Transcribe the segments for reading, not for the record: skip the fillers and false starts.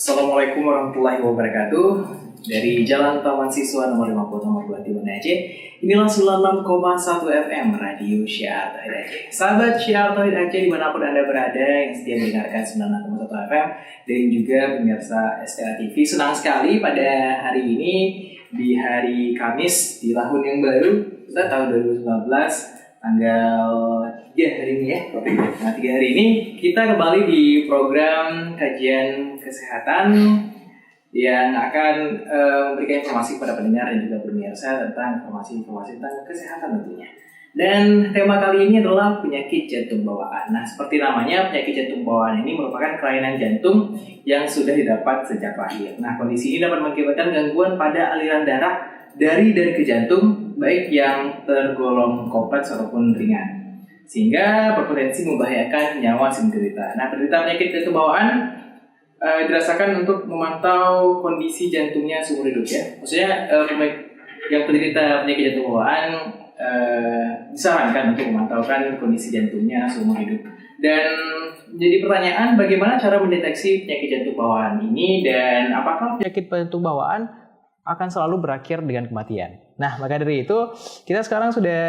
Assalamualaikum warahmatullahi wabarakatuh. Dari Jalan Taman Siswa nomor 50 nomor 2 di Banda Aceh. Inilah 96,1 FM Radio Syiar Tauhid Aceh. Sahabat Syiar Tauhid Aceh dimanapun Anda berada yang setia mendengarkan 96,1 FM dan juga pemirsa STA TV. Senang sekali pada hari ini di hari Kamis di tahun yang baru, kita tahun 2019 tanggal 3 hari ini ya. Nah, 3 hari ini kita kembali di program kajian kesehatan yang akan memberikan informasi kepada pendengar dan juga pemirsa tentang informasi-informasi tentang kesehatan tentunya. Dan tema kali ini adalah penyakit jantung bawaan. Nah, seperti namanya, penyakit jantung bawaan ini merupakan kelainan jantung yang sudah didapat sejak lahir. Nah, kondisi ini dapat mengakibatkan gangguan pada aliran darah dari ke jantung, baik yang tergolong kompleks ataupun ringan, sehingga berpotensi membahayakan nyawa si penderita. Nah, penderita penyakit jantung bawaan dirasakan untuk memantau kondisi jantungnya seumur hidup ya. Maksudnya yang penderita penyakit jantung bawaan disarankan untuk memantaukan kondisi jantungnya seumur hidup. Dan jadi pertanyaan, bagaimana cara mendeteksi penyakit jantung bawaan ini dan apakah penyakit jantung bawaan akan selalu berakhir dengan kematian? Nah, maka dari itu kita sekarang sudah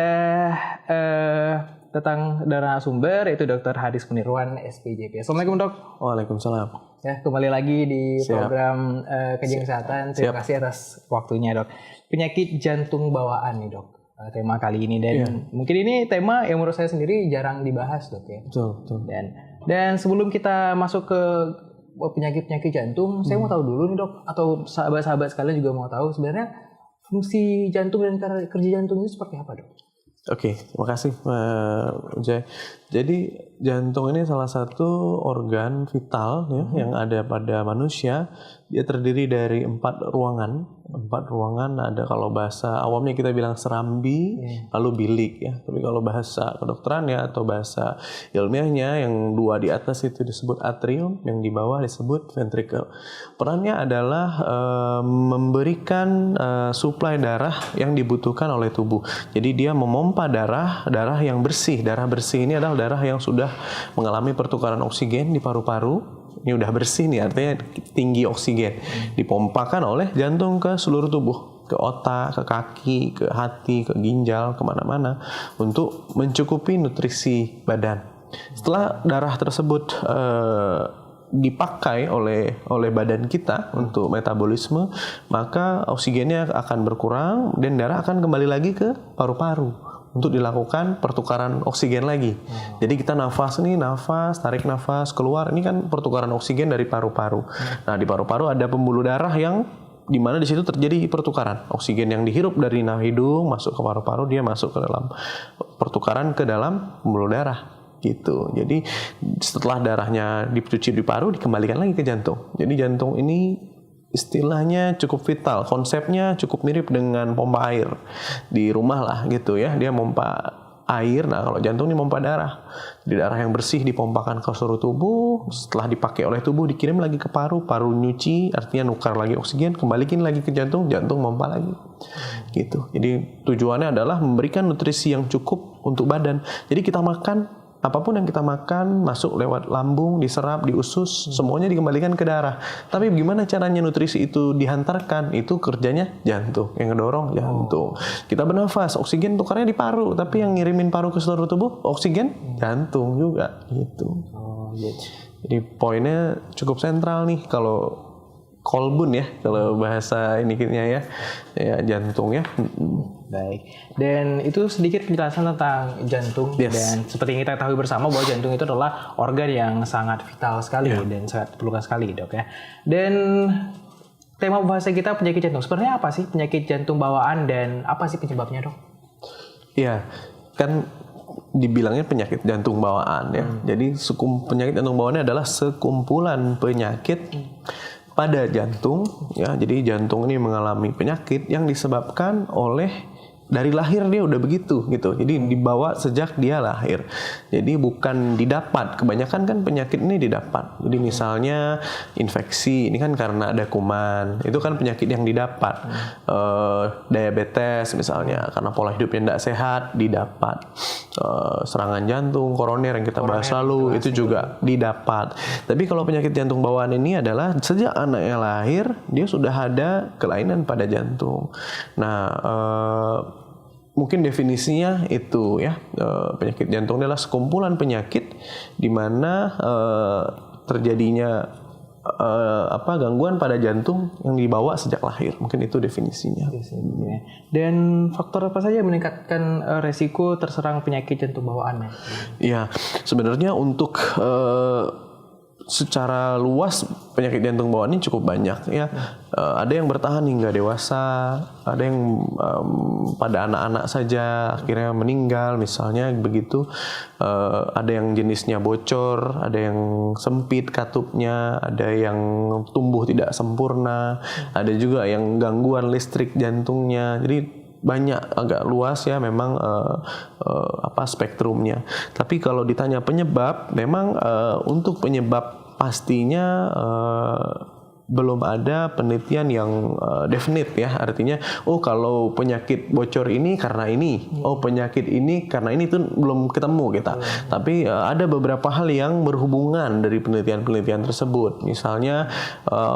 datang dari narasumber yaitu Dr. Haris Munirwan, SPJP. Assalamualaikum dok. Waalaikumsalam. Ya, kembali lagi di program kajian kesehatan. Terima kasih atas waktunya dok. Penyakit jantung bawaan nih dok, tema kali ini dan mungkin ini tema yang menurut saya sendiri jarang dibahas dok ya. Betul. Dan sebelum kita masuk ke penyakit jantung, saya mau tahu dulu nih dok, atau sahabat-sahabat sekalian juga mau tahu sebenarnya fungsi jantung dan kerja jantung itu seperti apa dok? Oke, terima kasih Pak Ujay. Jadi jantung ini salah satu organ vital ya, yang ada pada manusia. Dia terdiri dari 4 ruangan. 4 ruangan ada, kalau bahasa awamnya kita bilang serambi, lalu bilik ya. Tapi kalau bahasa kedokterannya atau bahasa ilmiahnya, yang 2 di atas itu disebut atrium, yang di bawah disebut ventricle. Perannya adalah memberikan suplai darah yang dibutuhkan oleh tubuh. Jadi dia memompa darah yang bersih. Darah bersih ini adalah darah yang sudah mengalami pertukaran oksigen di paru-paru. Ini udah bersih nih, artinya tinggi oksigen. Dipompakan oleh jantung ke seluruh tubuh, ke otak, ke kaki, ke hati, ke ginjal, kemana-mana, untuk mencukupi nutrisi badan. Setelah darah tersebut dipakai oleh badan kita untuk metabolisme, maka oksigennya akan berkurang dan darah akan kembali lagi ke paru-paru untuk dilakukan pertukaran oksigen lagi. Jadi kita nafas, tarik nafas, keluar. Ini kan pertukaran oksigen dari paru-paru. Nah, di paru-paru ada pembuluh darah yang di mana di situ terjadi pertukaran oksigen yang dihirup dari hidung masuk ke paru-paru, dia masuk ke dalam pertukaran ke dalam pembuluh darah. Gitu. Jadi setelah darahnya dicuci di paru, dikembalikan lagi ke jantung. Jadi jantung ini istilahnya cukup vital, konsepnya cukup mirip dengan pompa air di rumah lah gitu ya. Dia pompa air, nah kalau jantung ini pompa darah. Jadi darah yang bersih dipompakan ke seluruh tubuh, setelah dipakai oleh tubuh dikirim lagi ke paru nyuci, artinya nukar lagi oksigen, kembalikin lagi ke jantung pompa lagi. Gitu. Jadi tujuannya adalah memberikan nutrisi yang cukup untuk badan. Jadi kita makan, apapun yang kita makan masuk lewat lambung, diserap, diusus, semuanya dikembalikan ke darah. Tapi gimana caranya nutrisi itu dihantarkan? Itu kerjanya jantung, yang ngedorong jantung. Kita bernafas, oksigen tukarnya di paru, tapi yang ngirimin paru ke seluruh tubuh, oksigen jantung juga gitu. Jadi poinnya cukup sentral nih kalau kolbun ya, kalau bahasa ini ya jantung ya. Baik, dan itu sedikit penjelasan tentang jantung. Dan seperti yang kita ketahui bersama bahwa jantung itu adalah organ yang sangat vital sekali dan sangat diperlukan sekali dok ya. Dan tema pembahasan kita penyakit jantung. Sebenarnya apa sih penyakit jantung bawaan dan apa sih penyebabnya dok? Iya, kan dibilangnya penyakit jantung bawaan ya. Jadi penyakit jantung bawaan adalah sekumpulan penyakit pada jantung ya. Jadi jantung ini mengalami penyakit yang disebabkan oleh dari lahir dia udah begitu gitu. Jadi dibawa sejak dia lahir. Jadi bukan didapat. Kebanyakan kan penyakit ini didapat. Jadi misalnya infeksi ini kan karena ada kuman. Itu kan penyakit yang didapat. Diabetes misalnya karena pola hidupnya tidak sehat didapat. Serangan jantung, koroner yang kita bahas lalu itu juga didapat. Tapi kalau penyakit jantung bawaan ini adalah sejak anaknya lahir dia sudah ada kelainan pada jantung. Nah, mungkin definisinya itu ya, penyakit jantung adalah sekumpulan penyakit di mana terjadinya gangguan pada jantung yang dibawa sejak lahir. Mungkin itu definisinya. Dan faktor apa saja yang meningkatkan resiko terserang penyakit jantung bawaan? Ya, sebenarnya untuk secara luas penyakit jantung bawaan ini cukup banyak ya. Ada yang bertahan hingga dewasa, ada yang pada anak-anak saja akhirnya meninggal misalnya begitu. Ada yang jenisnya bocor, ada yang sempit katupnya, ada yang tumbuh tidak sempurna, ada juga yang gangguan listrik jantungnya. Jadi banyak, agak luas ya memang spektrumnya. Tapi kalau ditanya penyebab, memang untuk penyebab pastinya belum ada penelitian yang definit ya. Artinya, kalau penyakit bocor ini karena ini, penyakit ini karena ini, itu belum ketemu kita. Tapi ada beberapa hal yang berhubungan dari penelitian-penelitian tersebut. Misalnya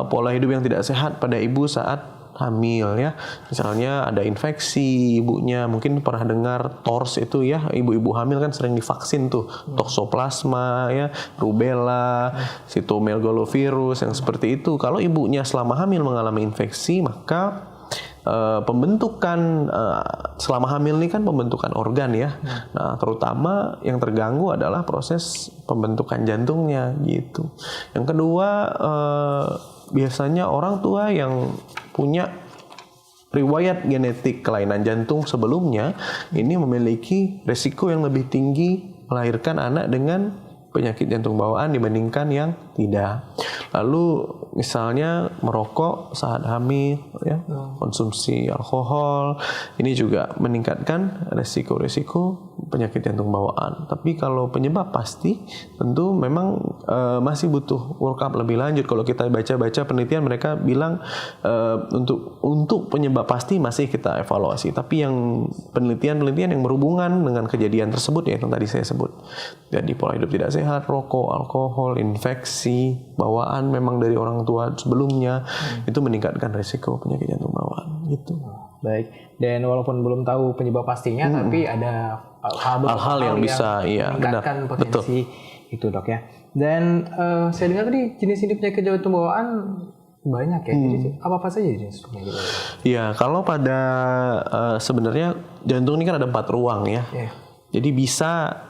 pola hidup yang tidak sehat pada ibu saat hamil ya, misalnya ada infeksi ibunya, mungkin pernah dengar TORS itu ya, ibu-ibu hamil kan sering divaksin tuh, toksoplasma ya, rubella, cytomegalovirus yang seperti itu. Kalau ibunya selama hamil mengalami infeksi, maka pembentukan selama hamil ini kan pembentukan organ ya. Nah, terutama yang terganggu adalah proses pembentukan jantungnya gitu. Yang kedua, biasanya orang tua yang punya riwayat genetik kelainan jantung sebelumnya ini memiliki risiko yang lebih tinggi melahirkan anak dengan penyakit jantung bawaan dibandingkan yang tidak. Lalu misalnya merokok saat hamil ya, konsumsi alkohol ini juga meningkatkan resiko-resiko penyakit jantung bawaan. Tapi kalau penyebab pasti tentu memang masih butuh workup lebih lanjut. Kalau kita baca-baca penelitian, mereka bilang untuk penyebab pasti masih kita evaluasi. Tapi yang penelitian yang berhubungan dengan kejadian tersebut ya yang tadi saya sebut. Jadi pola hidup tidak sehat, rokok, alkohol, infeksi bawaan memang dari orang tua sebelumnya itu meningkatkan risiko penyakit jantung bawaan gitu. Baik. Dan walaupun belum tahu penyebab pastinya, tapi ada hal-hal yang bisa meningkatkan potensi itu dok ya. Dan saya dengar tadi jenis-jenis penyakit jantung bawaan banyak ya. Jadi apa saja jenis penyakit bawaan? Ya, kalau pada sebenarnya jantung ini kan ada 4 ruang ya. Jadi bisa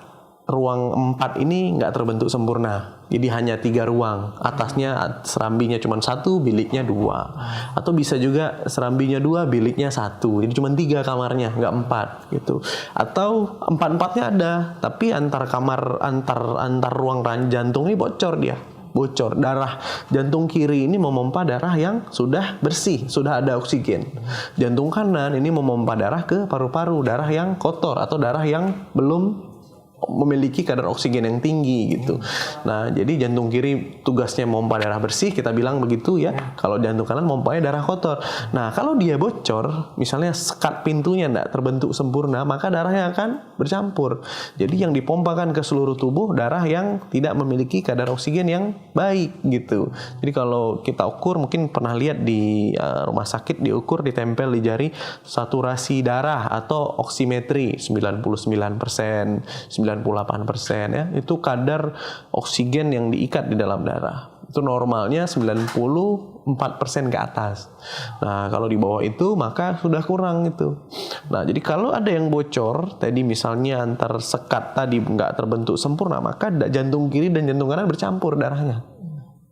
ruang 4 ini nggak terbentuk sempurna. Jadi hanya 3 ruang. Atasnya serambinya cuma 1, biliknya 2. Atau bisa juga serambinya 2, biliknya 1. Jadi cuma 3 kamarnya, nggak 4 gitu. Atau 4-4-nya ada, tapi antar kamar, antar ruang jantung ini bocor dia. Bocor. Darah jantung kiri ini memompa darah yang sudah bersih, sudah ada oksigen. Jantung kanan ini memompa darah ke paru-paru, darah yang kotor atau darah yang belum memiliki kadar oksigen yang tinggi gitu. Nah, jadi jantung kiri tugasnya memompa darah bersih, kita bilang begitu ya. Kalau jantung kanan memompanya darah kotor. Nah, kalau dia bocor, misalnya sekat pintunya tidak terbentuk sempurna, maka darahnya akan bercampur. Jadi yang dipompakan ke seluruh tubuh darah yang tidak memiliki kadar oksigen yang baik gitu. Jadi kalau kita ukur, mungkin pernah lihat di rumah sakit diukur, ditempel di jari saturasi darah atau oksimetri 99%, 98% ya, itu kadar oksigen yang diikat di dalam darah. Itu normalnya 94% ke atas. Nah, kalau di bawah itu maka sudah kurang itu. Nah, jadi kalau ada yang bocor, tadi misalnya antar sekat tadi nggak terbentuk sempurna, maka jantung kiri dan jantung kanan bercampur darahnya.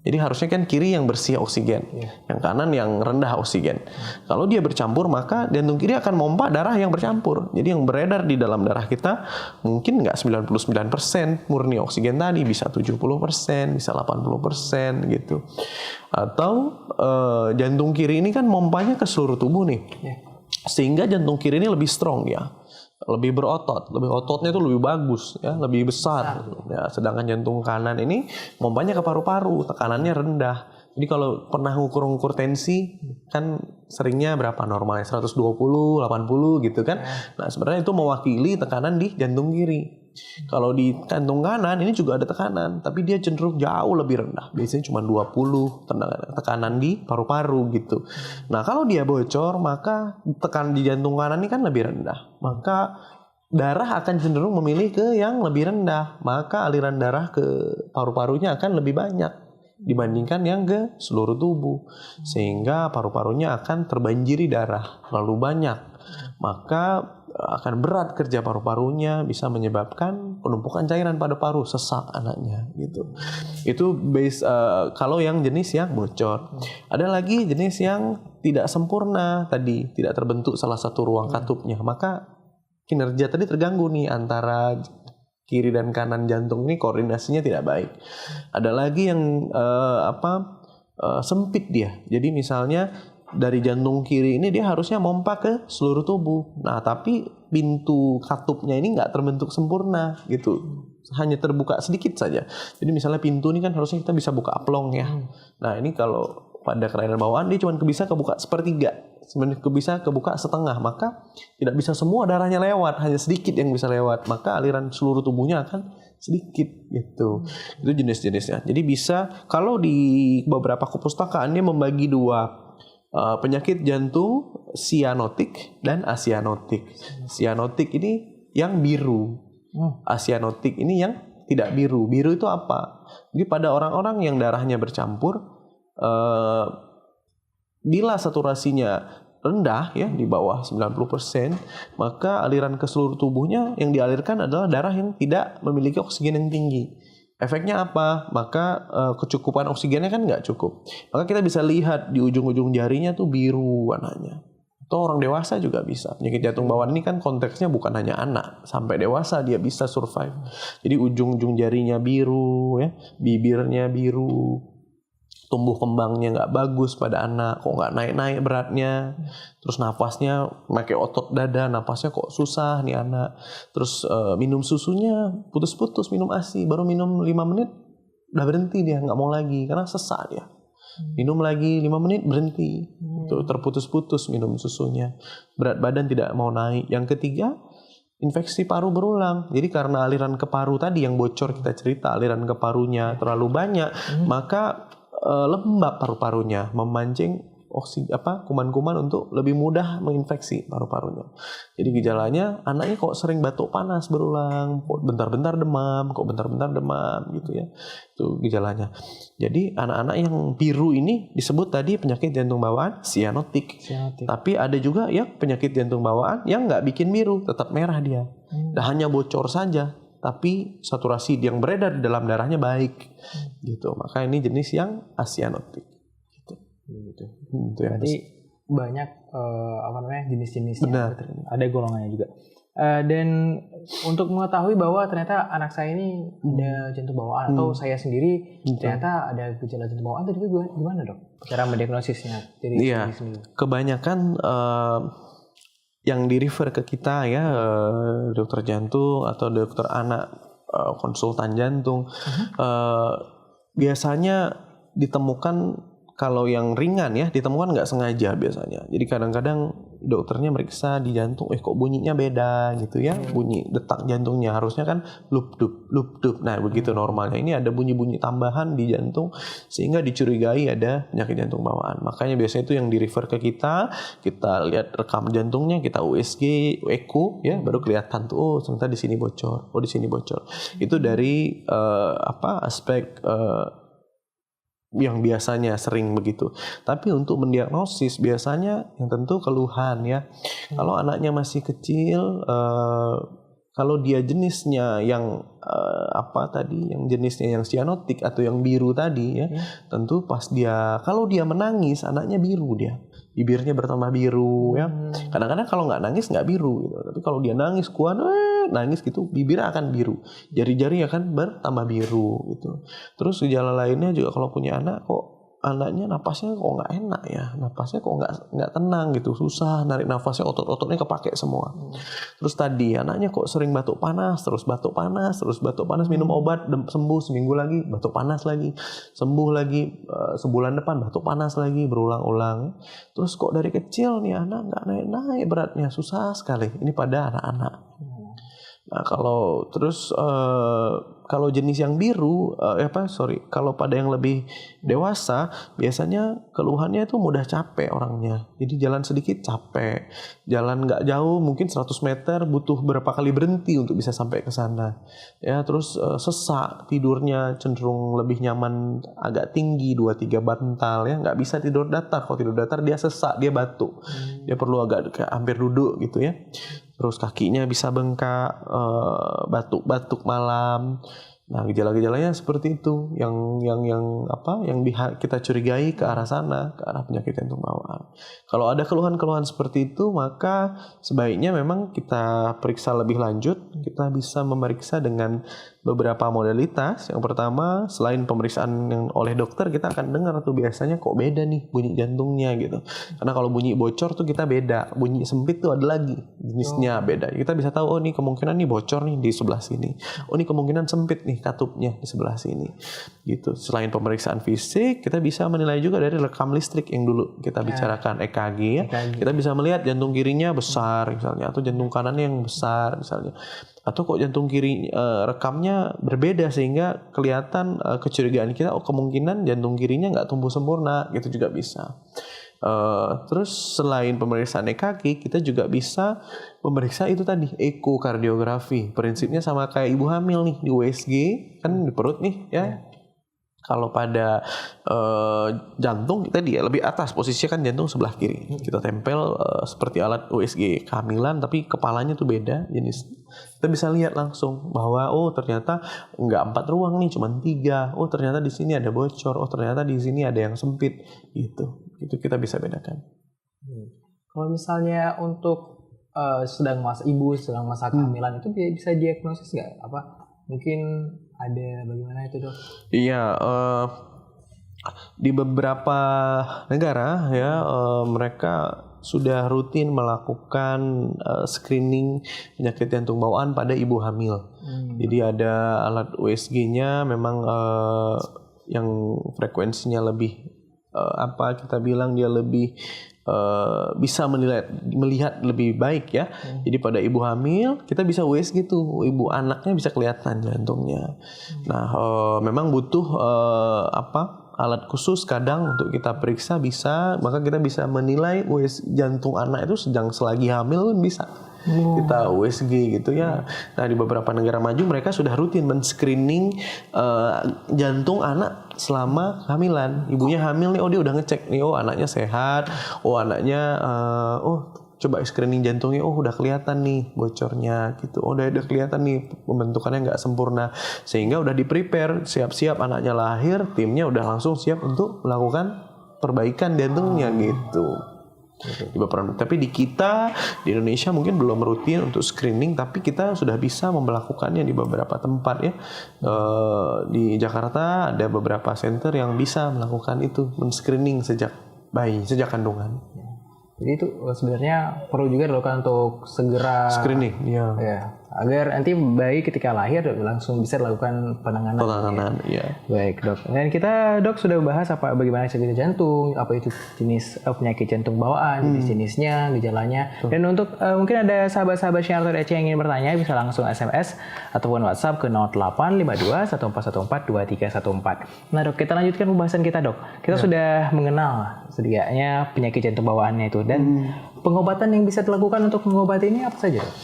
Jadi harusnya kan kiri yang bersih oksigen, yang kanan yang rendah oksigen. Kalau dia bercampur, maka jantung kiri akan memompa darah yang bercampur. Jadi yang beredar di dalam darah kita mungkin nggak 99% murni oksigen tadi, bisa 70%, bisa 80% gitu. Atau jantung kiri ini kan memompanya ke seluruh tubuh nih. Sehingga jantung kiri ini lebih strong ya, lebih berotot, ototnya itu lebih bagus ya, lebih besar. Ya, sedangkan jantung kanan ini pompanya ke paru-paru, tekanannya rendah. Jadi kalau pernah ngukur tensi kan seringnya berapa normalnya 120, 80 gitu kan. Nah, sebenarnya itu mewakili tekanan di jantung kiri. Kalau di jantung kanan ini juga ada tekanan, tapi dia cenderung jauh lebih rendah. Biasanya cuma 20 tekanan di paru-paru gitu. Nah, kalau dia bocor maka tekanan di jantung kanan ini kan lebih rendah. Maka darah akan cenderung memilih ke yang lebih rendah. Maka aliran darah ke paru-parunya akan lebih banyak dibandingkan yang ke seluruh tubuh, sehingga paru-parunya akan terbanjiri darah terlalu banyak, maka akan berat kerja paru-parunya, bisa menyebabkan penumpukan cairan pada paru, sesak anaknya gitu. Itu base kalau yang jenis yang bocor. Ada lagi jenis yang tidak sempurna tadi, tidak terbentuk salah satu ruang katupnya, maka kinerja tadi terganggu nih antara kiri dan kanan jantung ini, koordinasinya tidak baik. Ada lagi yang sempit dia. Jadi misalnya dari jantung kiri ini dia harusnya mompa ke seluruh tubuh. Nah, tapi pintu katupnya ini nggak terbentuk sempurna gitu. Hanya terbuka sedikit saja. Jadi misalnya pintu ini kan harusnya kita bisa buka aplong ya. Nah, ini kalau pada kelainan bawaan dia cuma bisa kebuka sepertiga, sebenarnya bisa kebuka setengah, maka tidak bisa semua darahnya lewat, hanya sedikit yang bisa lewat, maka aliran seluruh tubuhnya akan sedikit gitu. Itu jenis-jenisnya. Jadi bisa, kalau di beberapa kepustakaan dia membagi dua penyakit jantung, sianotik dan asianotik. Sianotik ini yang biru, asianotik ini yang tidak biru. Biru itu apa? Jadi pada orang-orang yang darahnya bercampur, bila saturasinya rendah ya, di bawah 90%, maka aliran ke seluruh tubuhnya yang dialirkan adalah darah yang tidak memiliki oksigen yang tinggi. Efeknya apa? Maka kecukupan oksigennya kan nggak cukup. Maka kita bisa lihat di ujung-ujung jarinya tuh biru warnanya. Atau orang dewasa juga bisa. Penyakit jantung bawaan ini kan konteksnya bukan hanya anak, sampai dewasa dia bisa survive. Jadi ujung-ujung jarinya biru ya, bibirnya biru, tumbuh kembangnya nggak bagus pada anak, kok nggak naik-naik beratnya, terus nafasnya pakai otot dada, nafasnya kok susah nih anak, terus minum susunya putus-putus, minum ASI, baru minum 5 menit udah berhenti dia, nggak mau lagi karena sesak dia, minum lagi 5 menit berhenti, tuh terputus-putus minum susunya, berat badan tidak mau naik. Yang ketiga, infeksi paru berulang. Jadi karena aliran ke paru tadi yang bocor kita cerita, aliran ke parunya terlalu banyak, maka lembab paru-parunya, memancing kuman-kuman untuk lebih mudah menginfeksi paru-parunya. Jadi gejalanya anaknya kok sering batuk panas berulang, kok bentar-bentar demam, gitu ya. Itu gejalanya. Jadi anak-anak yang biru ini disebut tadi penyakit jantung bawaan sianotik. Tapi ada juga ya penyakit jantung bawaan yang nggak bikin biru, tetap merah dia. Dan hanya bocor saja, tapi saturasi yang beredar di dalam darahnya baik, gitu. Maka ini jenis yang asianotik. Gitu. Berarti banyak jenis-jenisnya. Ada golongannya juga. Dan untuk mengetahui bahwa ternyata anak saya ini ada jantung bawaan atau saya sendiri ternyata ada gejala jantung bawaan, tadi gimana dok? Cara mendiagnosisnya dari sendiri? Kebanyakan yang di-refer ke kita ya, dokter jantung atau dokter anak, konsultan jantung, biasanya ditemukan, kalau yang ringan ya ditemukan nggak sengaja biasanya. Jadi kadang-kadang dokternya meriksa di jantung, kok bunyinya beda gitu ya, bunyi detak jantungnya harusnya kan lup-dup. Nah begitu normalnya, ini ada bunyi-bunyi tambahan di jantung sehingga dicurigai ada penyakit jantung bawaan. Makanya biasanya itu yang di-refer ke kita lihat rekam jantungnya, kita USG, echo ya, baru kelihatan tuh ternyata di sini bocor, di sini bocor. Itu dari aspek yang biasanya sering begitu. Tapi untuk mendiagnosis biasanya yang tentu keluhan ya. Kalau anaknya masih kecil, kalau dia jenisnya yang yang jenisnya yang sianotik atau yang biru tadi ya, tentu kalau dia menangis anaknya biru dia. Bibirnya bertambah biru ya. Kadang-kadang kalau nggak nangis nggak biru gitu. Tapi kalau dia nangis kuat, nangis gitu, bibirnya akan biru, jari-jari akan bertambah biru gitu. Terus gejala lainnya juga kalau punya anak kok anaknya napasnya kok nggak enak ya, napasnya kok nggak tenang gitu, susah narik nafasnya, otot-ototnya kepake semua. Terus tadi anaknya kok sering batuk panas, minum obat sembuh, seminggu lagi batuk panas lagi, sembuh lagi, sebulan depan batuk panas lagi, berulang-ulang. Terus kok dari kecil nih anak nggak naik beratnya, susah sekali. Ini pada anak-anak. Nah kalau jenis yang biru, kalau pada yang lebih dewasa, biasanya keluhannya itu mudah capek orangnya. Jadi jalan sedikit capek, jalan nggak jauh, mungkin 100 meter butuh berapa kali berhenti untuk bisa sampai ke sana. Ya, terus sesak, tidurnya cenderung lebih nyaman agak tinggi, 2-3 bantal ya, nggak bisa tidur datar. Kalau tidur datar dia sesak, dia batuk, dia perlu agak hampir duduk gitu ya. Terus kakinya bisa bengkak, batuk-batuk malam. Nah, gejala-gejalanya seperti itu yang kita curigai ke arah sana, ke arah penyakit jantung bawaan. Kalau ada keluhan-keluhan seperti itu, maka sebaiknya memang kita periksa lebih lanjut. Kita bisa memeriksa dengan beberapa modalitas. Yang pertama, selain pemeriksaan yang oleh dokter, kita akan dengar tuh biasanya kok beda nih bunyi jantungnya gitu. Karena kalau bunyi bocor tuh kita beda, bunyi sempit tuh ada lagi jenisnya beda. Kita bisa tahu, oh nih kemungkinan nih bocor nih di sebelah sini. Oh nih kemungkinan sempit nih katupnya di sebelah sini. Gitu. Selain pemeriksaan fisik, kita bisa menilai juga dari rekam listrik yang dulu kita bicarakan EKG ya. Kita bisa melihat jantung kirinya besar misalnya, atau jantung kanannya yang besar misalnya. Atau kok jantung kiri rekamnya berbeda sehingga kelihatan kecurigaan kita, oh kemungkinan jantung kirinya nggak tumbuh sempurna, gitu juga bisa. Terus selain pemeriksaan EKG, kita juga bisa memeriksa itu tadi ekokardiografi. Prinsipnya sama kayak ibu hamil nih, di USG kan di perut nih ya. Kalau pada jantung kita dia lebih atas, posisinya kan jantung sebelah kiri. Kita tempel seperti alat USG kehamilan, tapi kepalanya tuh beda jenis. Kita bisa lihat langsung bahwa oh ternyata nggak 4 ruang nih, cuma 3. Oh ternyata di sini ada bocor. Oh ternyata di sini ada yang sempit. Gitu. Itu kita bisa bedakan. Kalau misalnya untuk ibu sedang masa kehamilan itu bisa diagnosis nggak? Mungkin ada bagaimana itu, Dok? Iya, di beberapa negara ya mereka sudah rutin melakukan screening penyakit jantung bawaan pada ibu hamil. Jadi ada alat USG-nya memang yang frekuensinya lebih kita bilang dia lebih bisa melihat lebih baik ya. Jadi pada ibu hamil kita bisa USG tuh, ibu anaknya bisa kelihatan jantungnya. Nah, memang butuh alat khusus kadang untuk kita periksa maka kita bisa menilai jantung anak itu selagi hamil pun bisa. Kita USG gitu ya. Nah, di beberapa negara maju mereka sudah rutin men-screening jantung anak selama kehamilan. Ibunya hamil nih, oh dia udah ngecek nih, oh anaknya sehat, oh anaknya coba screening jantungnya, oh udah kelihatan nih bocornya gitu, oh udah kelihatan nih pembentukannya nggak sempurna, sehingga udah di-prepare, siap-siap anaknya lahir, timnya udah langsung siap untuk melakukan perbaikan jantungnya gitu. Tapi di Indonesia mungkin belum rutin untuk screening, tapi kita sudah bisa melakukannya di beberapa tempat ya. Di Jakarta ada beberapa center yang bisa melakukan itu, men-screening sejak kandungan. Jadi itu sebenarnya perlu juga dilakukan untuk segera screening, ya. Agar nanti bayi ketika lahir langsung bisa dilakukan penanganan. Ya. Baik, Dok. Dan kita, Dok, sudah bahas bagaimana sakit jantung, apa itu jenis penyakit jantung bawaan, jenis-jenisnya, gejalanya. Dan untuk mungkin ada sahabat-sahabat Syiar Tauhid Aceh yang ingin bertanya, bisa langsung SMS ataupun WhatsApp ke 0852 1414 2314. Nah, Dok, kita lanjutkan pembahasan kita, Dok. Kita sudah mengenal setidaknya penyakit jantung bawaannya itu, dan pengobatan yang bisa dilakukan untuk mengobati ini apa saja, Dok?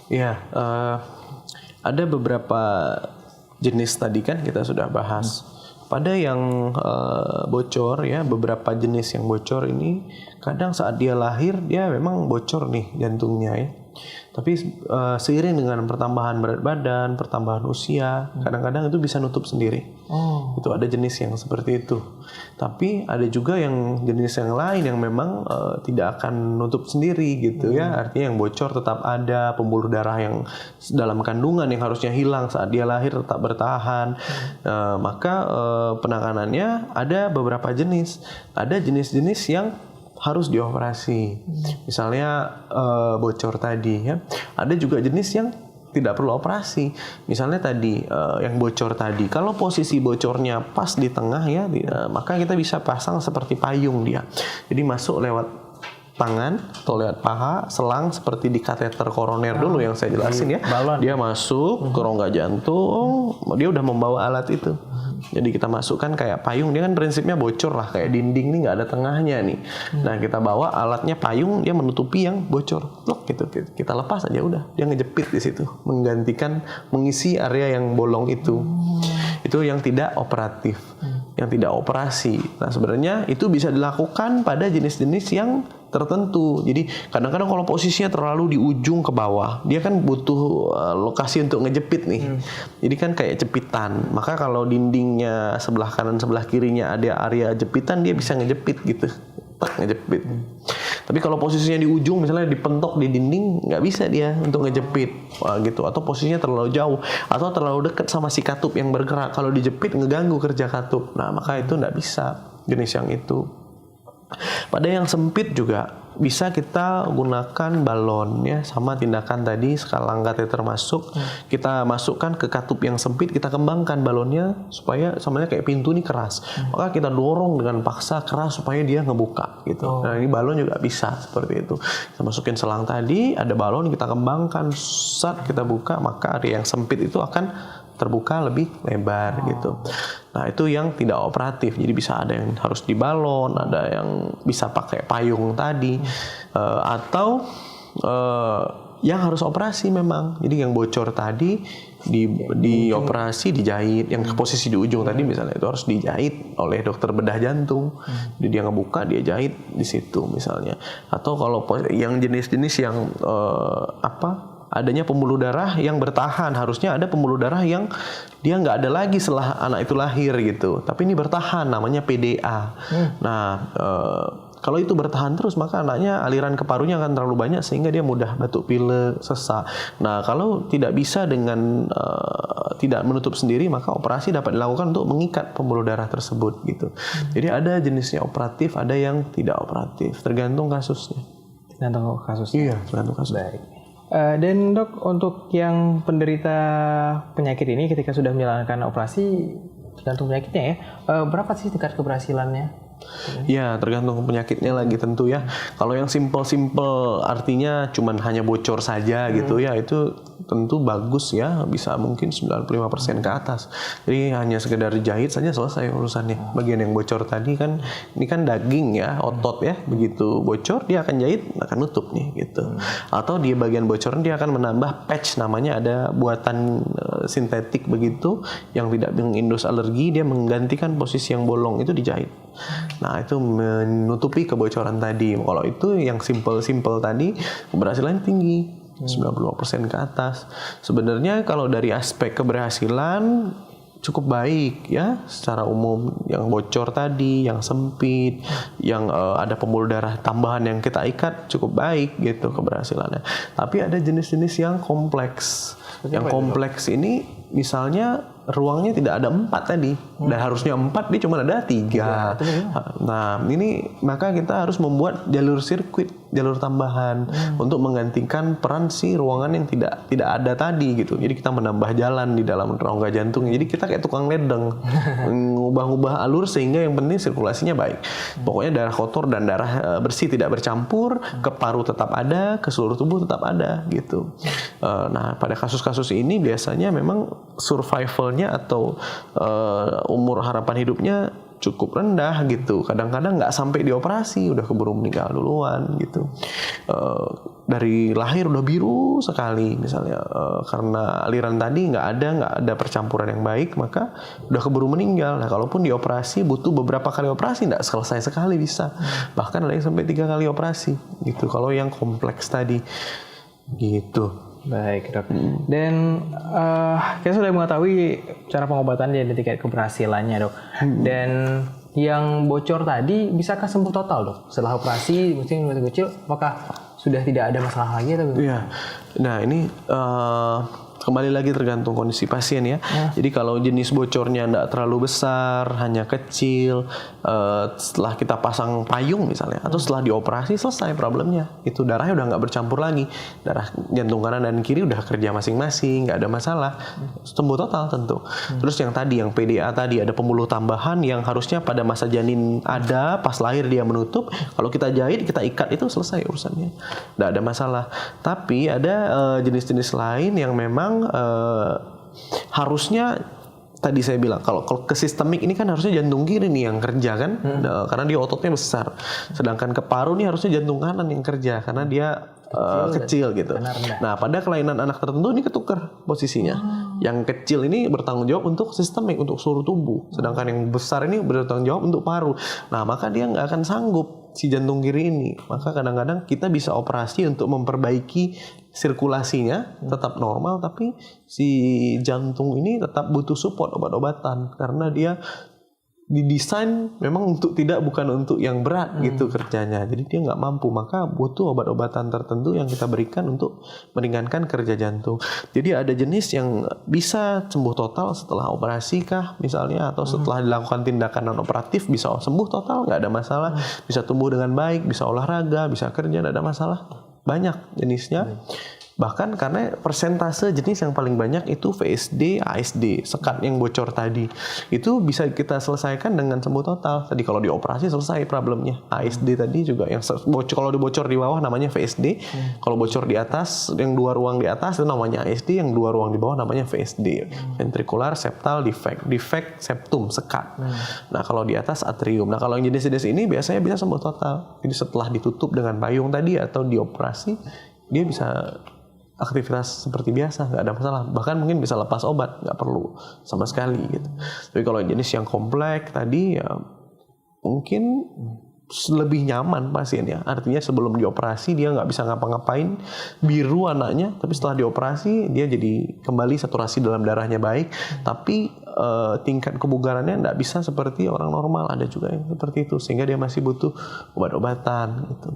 Ya, ada beberapa jenis tadi kan kita sudah bahas. Pada yang bocor ya, beberapa jenis yang bocor ini kadang saat dia lahir dia memang bocor nih jantungnya ya. Tapi seiring dengan pertambahan berat badan, pertambahan usia, kadang-kadang itu bisa nutup sendiri. Itu ada jenis yang seperti itu. Tapi ada juga yang jenis yang lain yang memang tidak akan nutup sendiri gitu ya. Artinya yang bocor tetap ada, pembuluh darah yang dalam kandungan yang harusnya hilang saat dia lahir tetap bertahan. Maka penanganannya ada beberapa jenis. Ada jenis-jenis yang harus dioperasi. Misalnya bocor tadi ya. Ada juga jenis yang tidak perlu operasi. Misalnya tadi yang bocor tadi, kalau posisi bocornya pas di tengah ya, maka kita bisa pasang seperti payung dia. Jadi masuk lewat tangan atau lewat paha, selang seperti di kateter koroner dulu yang saya jelasin ya. Balon. Dia masuk ke rongga jantung, dia udah membawa alat itu. Jadi kita masukkan kayak payung, dia kan prinsipnya bocor lah, kayak dinding nih nggak ada tengahnya nih. Nah kita bawa alatnya payung, dia menutupi yang bocor. Loh, gitu. Kita lepas aja udah, dia ngejepit di situ, menggantikan, mengisi area yang bolong itu. Itu yang tidak operatif, yang tidak operasi. Nah sebenarnya itu bisa dilakukan pada jenis-jenis yang tertentu. Jadi kadang-kadang kalau posisinya terlalu di ujung ke bawah, dia kan butuh lokasi untuk ngejepit nih. Jadi kan kayak jepitan. Maka kalau dindingnya sebelah kanan sebelah kirinya ada area jepitan, dia bisa ngejepit gitu. Ngejepit. Tapi kalau posisinya di ujung, misalnya dipentok di dinding, nggak bisa dia untuk ngejepit. Wah, gitu. Atau posisinya terlalu jauh, atau terlalu dekat sama si katup yang bergerak. Kalau dijepit ngeganggu kerja katup. Nah maka itu nggak bisa jenis yang itu. Pada yang sempit juga bisa kita gunakan balon ya, sama tindakan tadi sekarang kateter masuk, kita masukkan ke katup yang sempit, kita kembangkan balonnya supaya samanya kayak pintu ini keras. Maka kita dorong dengan paksa keras supaya dia ngebuka gitu. Nah, ini balon juga bisa seperti itu. Kita masukin selang tadi, ada balon, kita kembangkan, saat kita buka, maka area yang sempit itu akan terbuka lebih lebar gitu. Nah itu yang tidak operatif. Jadi bisa ada yang harus dibalon, ada yang bisa pakai payung tadi, atau yang harus operasi memang. Jadi yang bocor tadi dioperasi, dijahit. Yang posisi di ujung tadi misalnya itu harus dijahit oleh dokter bedah jantung. Jadi dia ngebuka, dia jahit di situ misalnya. Atau kalau yang jenis-jenis yang adanya pembuluh darah yang bertahan, harusnya ada pembuluh darah yang dia nggak ada lagi setelah anak itu lahir gitu, tapi ini bertahan, namanya PDA. Nah kalau itu bertahan terus, maka anaknya aliran ke parunya akan terlalu banyak sehingga dia mudah batuk pilek, sesak. Nah kalau tidak bisa dengan tidak menutup sendiri, maka operasi dapat dilakukan untuk mengikat pembuluh darah tersebut gitu. Jadi ada jenisnya operatif, ada yang tidak operatif, tergantung kasusnya. Tergantung kasusnya. Iya, tergantung kasus. Baik. Dan dok, untuk yang penderita penyakit ini ketika sudah menjalankan operasi, tergantung penyakitnya ya, berapa sih tingkat keberhasilannya? Ya, tergantung penyakitnya lagi tentu ya. Kalau yang simple artinya cuman hanya bocor saja gitu ya, itu tentu bagus ya, bisa mungkin 95% ke atas. Jadi hanya sekedar jahit saja selesai urusannya. Bagian yang bocor tadi kan, ini kan daging ya, otot ya, begitu bocor dia akan jahit, akan nutup nih gitu. Atau di bagian bocor dia akan menambah patch, namanya ada buatan sintetik begitu yang tidak mengindus alergi, dia menggantikan posisi yang bolong itu dijahit. Nah itu menutupi kebocoran tadi. Kalau itu yang simple tadi keberhasilan tinggi, 92% ke atas. Sebenarnya kalau dari aspek keberhasilan cukup baik ya secara umum. Yang bocor tadi, yang sempit, yang ada pembuluh darah tambahan yang kita ikat cukup baik gitu keberhasilannya. Tapi ada jenis-jenis yang kompleks. Yang kompleks ini misalnya ruangnya tidak ada 4 tadi, dan harusnya 4, dia cuma ada 3. Nah ini maka kita harus membuat jalur sirkuit, jalur tambahan untuk menggantikan peran si ruangan yang tidak ada tadi gitu. Jadi kita menambah jalan di dalam rongga jantung. Jadi kita kayak tukang ledeng, mengubah-ubah alur sehingga yang penting sirkulasinya baik. Pokoknya darah kotor dan darah bersih tidak bercampur, ke paru tetap ada, ke seluruh tubuh tetap ada gitu. Nah pada kasus-kasus ini biasanya memang survivalnya atau umur harapan hidupnya cukup rendah gitu. Kadang-kadang nggak sampai dioperasi udah keburu meninggal duluan gitu. Dari lahir udah biru sekali misalnya, karena aliran tadi nggak ada percampuran yang baik, maka udah keburu meninggal. Nah kalaupun dioperasi butuh beberapa kali operasi, nggak selesai sekali bisa. Bahkan ada yang sampai 3 kali operasi gitu kalau yang kompleks tadi gitu. Baik dok. Dan kita sudah mengetahui cara pengobatan dan tingkat keberhasilannya dok. Dan yang bocor tadi bisakah sembuh total dok? Setelah operasi, mungkin waktu kecil, apakah sudah tidak ada masalah lagi atau? Iya. Nah ini kembali lagi tergantung kondisi pasien ya. Jadi kalau jenis bocornya tidak terlalu besar, hanya kecil, setelah kita pasang payung misalnya, atau setelah dioperasi selesai problemnya. Itu darahnya udah nggak bercampur lagi. Darah jantung kanan dan kiri udah kerja masing-masing, nggak ada masalah. Sembuh total tentu. Terus yang tadi, yang PDA tadi, ada pembuluh tambahan yang harusnya pada masa janin ada, pas lahir dia menutup. Kalau kita jahit, kita ikat, itu selesai urusannya. Nggak ada masalah. Tapi ada jenis-jenis lain yang memang harusnya tadi saya bilang kalau ke sistemik ini kan harusnya jantung kiri nih yang kerja kan, karena dia ototnya besar. Sedangkan ke paru nih harusnya jantung kanan yang kerja karena dia kecil gitu. Nah pada kelainan anak tertentu ini ketukar posisinya. Yang kecil ini bertanggung jawab untuk sistemik, untuk seluruh tubuh. Sedangkan yang besar ini bertanggung jawab untuk paru. Nah maka dia nggak akan sanggup si jantung kiri ini. Maka kadang-kadang kita bisa operasi untuk memperbaiki sirkulasinya tetap normal, tapi si jantung ini tetap butuh support obat-obatan karena dia didesain memang bukan untuk yang berat gitu kerjanya, jadi dia nggak mampu, maka butuh obat-obatan tertentu yang kita berikan untuk meringankan kerja jantung. Jadi ada jenis yang bisa sembuh total setelah operasi kah misalnya, atau setelah dilakukan tindakan non operatif bisa sembuh total, nggak ada masalah, bisa tumbuh dengan baik, bisa olahraga, bisa kerja, nggak ada masalah. Banyak jenisnya. Bahkan karena persentase jenis yang paling banyak itu VSD, ASD, sekat yang bocor tadi. Itu bisa kita selesaikan dengan sembuh total. Tadi kalau dioperasi selesai problemnya. ASD tadi juga yang kalau dibocor di bawah namanya VSD. Kalau bocor di atas, yang 2 ruang di atas itu namanya ASD, yang 2 ruang di bawah namanya VSD. Ventricular septal defect. Defect septum, sekat. Nah, kalau di atas atrium. Nah, kalau yang jenis-jenis ini biasanya bisa sembuh total. Jadi setelah ditutup dengan payung tadi atau dioperasi, dia bisa aktivitas seperti biasa, nggak ada masalah. Bahkan mungkin bisa lepas obat, nggak perlu sama sekali gitu. Tapi kalau jenis yang kompleks tadi ya mungkin lebih nyaman pasiennya. Artinya sebelum dioperasi dia nggak bisa ngapa-ngapain, biru anaknya, tapi setelah dioperasi dia jadi kembali saturasi dalam darahnya baik, tapi tingkat kebugarannya nggak bisa seperti orang normal. Ada juga yang seperti itu, sehingga dia masih butuh obat-obatan gitu.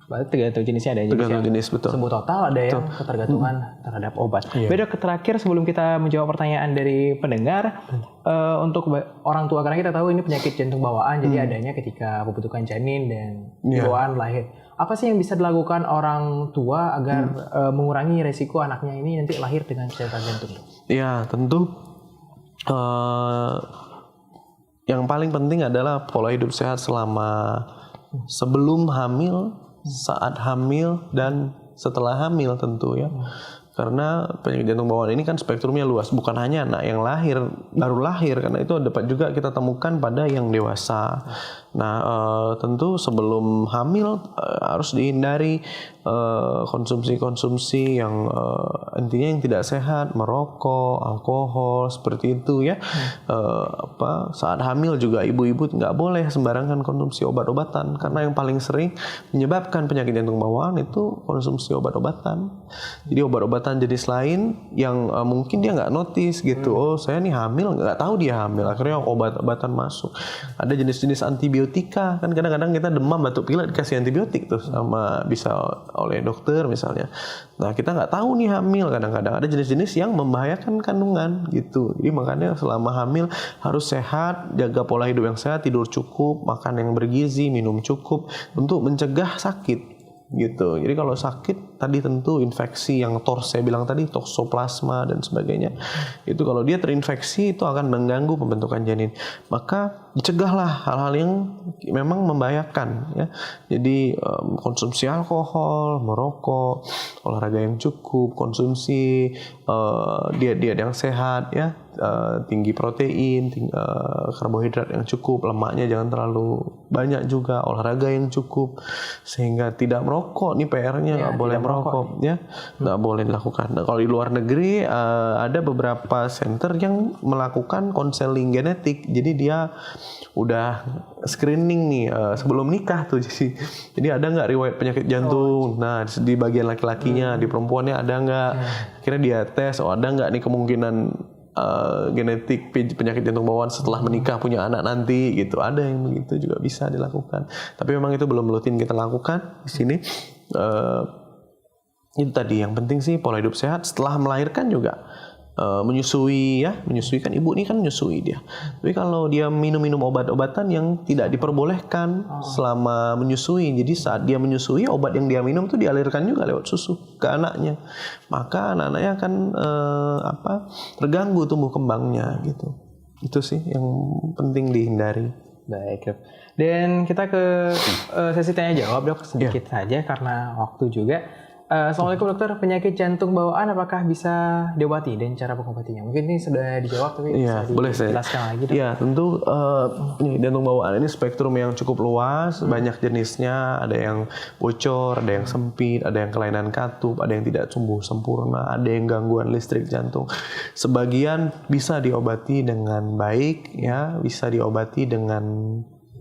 Berarti tergantung jenisnya, ada jenis yang sembuh total, ada yang ketergantungan terhadap obat. Beda terakhir sebelum kita menjawab pertanyaan dari pendengar, untuk orang tua, karena kita tahu ini penyakit jantung bawaan, jadi adanya ketika pembentukan janin dan bawaan lahir. Apa sih yang bisa dilakukan orang tua agar mengurangi resiko anaknya ini nanti lahir dengan cedera jantung? Ya tentu yang paling penting adalah pola hidup sehat selama sebelum hamil, saat hamil, dan setelah hamil tentu ya. Karena penyakit jantung bawaan ini kan spektrumnya luas, bukan hanya anak yang baru lahir, karena itu dapat juga kita temukan pada yang dewasa. Nah, tentu sebelum hamil harus dihindari konsumsi-konsumsi yang intinya yang tidak sehat, merokok, alkohol, seperti itu ya. Saat hamil juga ibu-ibu nggak boleh sembarangan konsumsi obat-obatan, karena yang paling sering menyebabkan penyakit jantung bawaan itu konsumsi obat-obatan. Jadi obat-obatan jenis lain yang mungkin dia nggak notice gitu, oh saya nih hamil, nggak tahu dia hamil, akhirnya obat-obatan masuk. Ada jenis-jenis antibiotika, kan kadang-kadang kita demam batuk pilek dikasih antibiotik tuh sama bisa oleh dokter misalnya. Nah kita nggak tahu nih hamil, kadang-kadang ada jenis-jenis yang membahayakan kandungan gitu. Jadi makanya selama hamil harus sehat, jaga pola hidup yang sehat, tidur cukup, makan yang bergizi, minum cukup untuk mencegah sakit gitu. Jadi kalau sakit tadi tentu infeksi yang saya bilang tadi, toksoplasma dan sebagainya, itu kalau dia terinfeksi itu akan mengganggu pembentukan janin. Maka dicegahlah hal-hal yang memang membahayakan ya. Jadi konsumsi alkohol, merokok, olahraga yang cukup, konsumsi diet yang sehat ya, tinggi protein, karbohidrat yang cukup, lemaknya jangan terlalu banyak juga, olahraga yang cukup, sehingga tidak merokok nih PR-nya, nggak boleh merokok ya, nggak boleh dilakukan. Nah, kalau di luar negeri ada beberapa center yang melakukan konseling genetik, jadi dia udah screening nih sebelum nikah tuh, jadi ada nggak riwayat penyakit jantung. Nah di bagian laki-lakinya, di perempuannya ada nggak? Kira dia tes, ada nggak nih kemungkinan genetik penyakit jantung bawaan setelah menikah punya anak nanti gitu. Ada yang begitu juga bisa dilakukan. Tapi memang itu belum rutin kita lakukan di sini. Itu tadi yang penting sih pola hidup sehat. Setelah melahirkan juga menyusui ya, menyusui kan ibu ini kan menyusui dia. Tapi kalau dia minum obat-obatan yang tidak diperbolehkan selama menyusui, jadi saat dia menyusui obat yang dia minum itu dialirkan juga lewat susu ke anaknya, maka anak-anaknya akan terganggu tumbuh kembangnya gitu. Itu sih yang penting dihindari. Baik, Dok. Dan kita ke sesi tanya jawab, Dok, sedikit saja karena waktu juga. Assalamualaikum dokter, penyakit jantung bawaan apakah bisa diobati dan cara pengobatinya? Mungkin ini sudah dijawab tapi bisa dijelaskan lagi, Dok. Iya, tentu ini jantung bawaan ini spektrum yang cukup luas, banyak jenisnya, ada yang bocor, ada yang sempit, ada yang kelainan katup, ada yang tidak tumbuh sempurna, ada yang gangguan listrik jantung. Sebagian bisa diobati dengan baik ya, bisa diobati dengan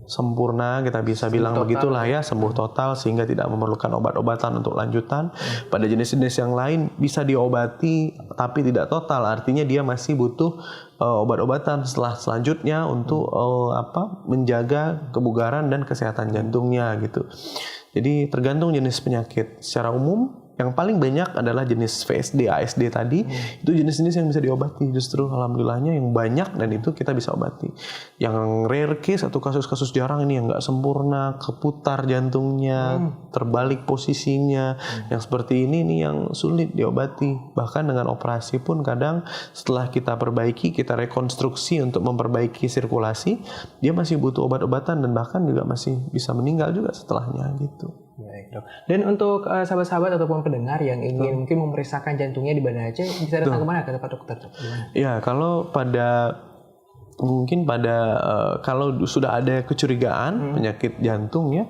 sempurna, kita bisa bilang begitulah ya, sembuh total sehingga tidak memerlukan obat-obatan untuk lanjutan. Pada jenis-jenis yang lain bisa diobati tapi tidak total, artinya dia masih butuh obat-obatan selanjutnya untuk menjaga kebugaran dan kesehatan jantungnya gitu. Jadi tergantung jenis penyakit. Secara umum yang paling banyak adalah jenis VSD, ASD tadi. Itu jenis-jenis yang bisa diobati. Justru alhamdulillahnya yang banyak dan itu kita bisa obati. Yang rare case atau kasus-kasus jarang ini yang nggak sempurna, keputar jantungnya, terbalik posisinya, yang seperti ini nih yang sulit diobati. Bahkan dengan operasi pun kadang setelah kita perbaiki, kita rekonstruksi untuk memperbaiki sirkulasi, dia masih butuh obat-obatan dan bahkan juga masih bisa meninggal juga setelahnya gitu. Baik, Dok. Dan untuk sahabat-sahabat ataupun pendengar yang ingin mungkin memeriksakan jantungnya di Banda Aceh, bisa datang kemana ke tempat dokter? Ya, kalau kalau sudah ada kecurigaan penyakit jantung ya,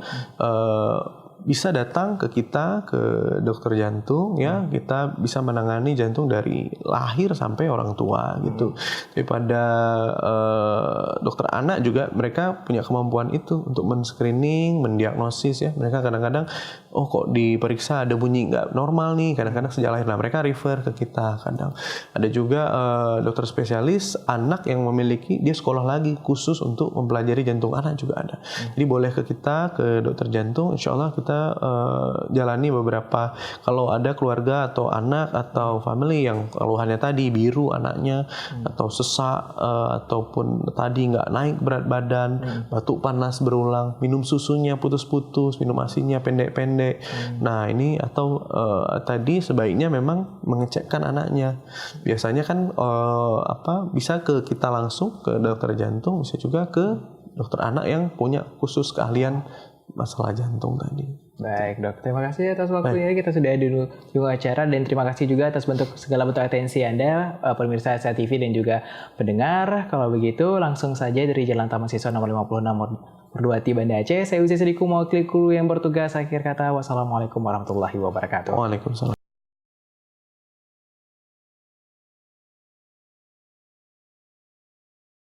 bisa datang ke kita, ke dokter jantung ya, kita bisa menangani jantung dari lahir sampai orang tua gitu. Tapi pada dokter anak juga mereka punya kemampuan itu untuk men-screening, mendiagnosis ya. Mereka kadang-kadang kok diperiksa ada bunyi nggak normal nih, kadang-kadang sejak lahir. Nah mereka refer ke kita. Kadang ada juga dokter spesialis anak yang memiliki, dia sekolah lagi khusus untuk mempelajari jantung anak juga ada. Jadi boleh ke kita, ke dokter jantung, insya Allah kita jalani beberapa. Kalau ada keluarga atau anak atau family yang keluhannya tadi biru anaknya, atau sesak, ataupun tadi nggak naik berat badan, batuk panas berulang, minum susunya putus-putus, minum asinya pendek-pendek. Nah ini atau tadi sebaiknya memang mengecekkan anaknya. Biasanya kan bisa ke kita langsung ke dokter jantung, bisa juga ke dokter anak yang punya khusus keahlian masalah jantung tadi. Baik, Dok. Terima kasih atas waktunya. Kita sudah dulu acara dan terima kasih juga atas segala bentuk atensi Anda, pemirsa SCA TV dan juga pendengar. Kalau begitu, langsung saja dari Jalan Taman Siswa nomor 56 nomor 2 Banda Aceh. Saya Uzi Sediku, mewakili kru yang bertugas. Akhir kata, wassalamualaikum warahmatullahi wabarakatuh. Waalaikumsalam.